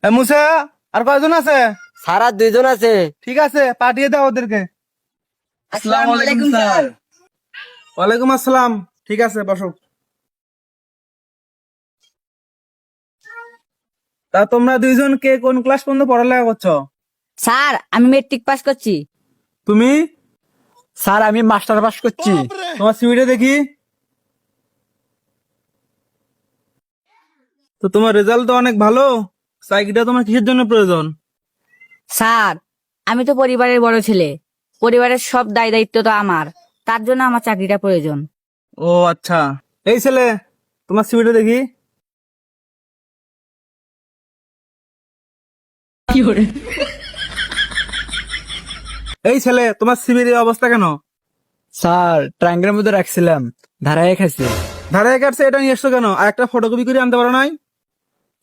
মুসা, আর কয়জন আছে? স্যার আর 2 জন আছে। ঠিক আছে, পাঠিয়ে দাও ওদেরকে। আসসালামু আলাইকুম স্যার। ওয়ালাইকুম আসসালাম। ঠিক আছে, বসো। তা তোমরা দুইজন কে কোন ক্লাস পর্যন্ত পড়ালেখা করছো? স্যার আমি মেট্রিক পাস করছি। তুমি? স্যার আমি মাস্টার পাস করছি। তোমার সিভিটা দেখি। তো তোমার রেজাল্ট তো অনেক ভালো। চাকরিটা তোমার কিসের জন্য প্রয়োজন? স্যার আমি তো পরিবারের বড় ছেলে, পরিবারের সব দায় দায়িত্ব তো আমার, তার জন্য আমার চাকরিটা প্রয়োজন। ও আচ্ছা। এই ছেলে, তোমার সিভিটা দেখি। এই ছেলে, তোমার সিভির এই অবস্থা কেন? স্যার ট্রাঙ্গের মধ্যে রাখছিলাম, ধারায় খাইছে। ধারায় কাটছে, এটা নিয়ে এসছো কেন? আর একটা ফটোকপি করে আনতে পারো নাই?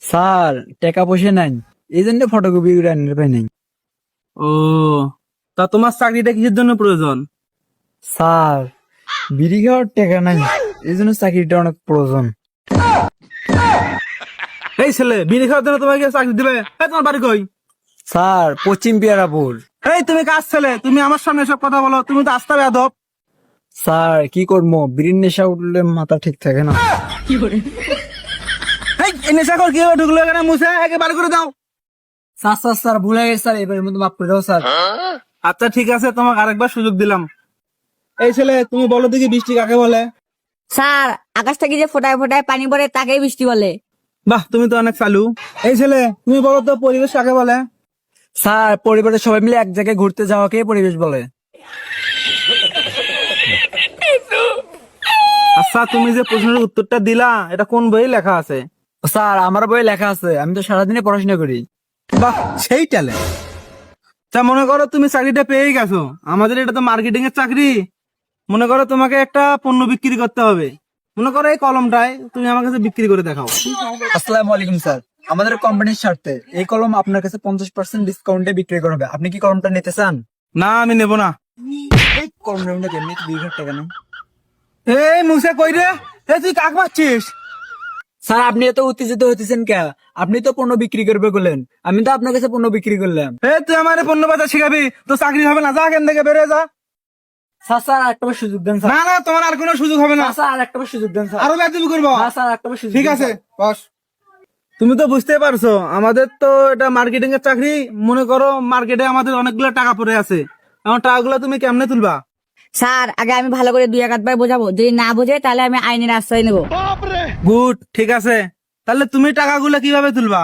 স্যার টাকা পয়সা নাই, এই জন্য ফটোকপি করে আনতে পাই নাই। ও, তা তোমার চাকরিটা কিসের জন্য প্রয়োজন? স্যার বিড়ি খাওয়ার টাকা নাই, এই জন্য চাকরিটা অনেক প্রয়োজন। এই ছেলে, বিড়ি খাওয়ার জন্য তোমাকে চাকরি দিবে? এই, তোমার বাড়ি কই? স্যার পশ্চিম পিয়ারাপুর। এই তুমি কাজ ছেলে, তুমি আমার সামনে এসব কথা বলো? তুমি তো আস্তা বেয়াদব। স্যার কি করবো, বিড়ির নেশা উঠলে মাথা ঠিক থাকে না। এই নেশাখোর কিভাবে ঢুকলো এখানে? মুছে একে বাড়ি করে দাও। স্যার স্যার স্যার ভুলে গেছে স্যার, এবারের মধ্যে মাফ করে দাও স্যার। আচ্ছা ঠিক আছে, তোমাকে আরেকবার সুযোগ দিলাম। এই ছেলে, তুমি বলো দেখি বৃষ্টি কাকে বলে? স্যার আকাশ থেকে যে ফোটায় ফোটায় পানি পড়ে তাকেই বৃষ্টি বলে। বাহ, তুমি তো অনেক চালু। এই ছেলে, তুমি বলো তো পরিবেশ কাকে বলে? স্যার পরিবারের সবাই মিলে এক জায়গায় ঘুরতে যাওয়াকে পরিবেশ বলে। আচ্ছা, তুমি যে প্রশ্নের উত্তরটা দিলা, এটা কোন বইয়ে লেখা আছে? স্যার আমার বইয়ে লেখা আছে, আমি তো সারাদিনে পড়াশোনা করি। বাহ, সেই ট্যালেন্ট। তা মনে করো তুমি চাকরিটা পেয়ে গেছো, আমাদের এটা তো মার্কেটিং এর চাকরি। মনে করো তোমাকে একটা পণ্য বিক্রি করতে হবে। মনে করো এই কলমটাই তুমি আমার কাছে বিক্রি করে দেখাও। আসসালামু আলাইকুম স্যার, আমাদের কোম্পানির স্বার্থে এই কলম আপনার কাছে 50% ডিসকাউন্টে বিক্রি করা হবে। আপনি কি কলমটা নিতে চান? না, আমি নেব না। এই কলমটা এমনি 2,000 টাকা নেন। এই মুসে কই রে? এই তুই কাক মারছিস? স্যার আপনি এত উত্তেজিত হতেছেন কে? আপনি তো পণ্য বিক্রি করবে বললেন, আমি তো আপনার কাছে পণ্য বিক্রি করলাম। তুই আমার পণ্য বাজার শিখাবি? তো চাকরি হবে না, যা এখান থেকে বেরোয় যা। স্যার স্যার আরেকটা বার সুযোগ দেন স্যার। না না, তোমার আর কোনো সুযোগ হবে না। স্যার আরেকটা বার সুযোগ দেন স্যার। আরো বেয়াদবি করবো। হ্যাঁ স্যার আরেকটা বার সুযোগ ঠিক দেন, আছে, স্যার। বস। তুমি তো বুঝতে পারছো, আমাদের তো এটা মার্কেটিং এর চাকরি। মনে করো মার্কেটে আমাদের অনেকগুলো টাকা পড়ে আছে, এখন টাকাগুলো তুমি কেমনে তুলবা? স্যার আগে আমি ভালো করে 2-1 বার বোঝাবো, যদি না বোঝে তাহলে আমি আইনের আশ্রয় নেব। গুড, ঠিক আছে। তাহলে তুমি টাকাগুলো কিভাবে তুলবা?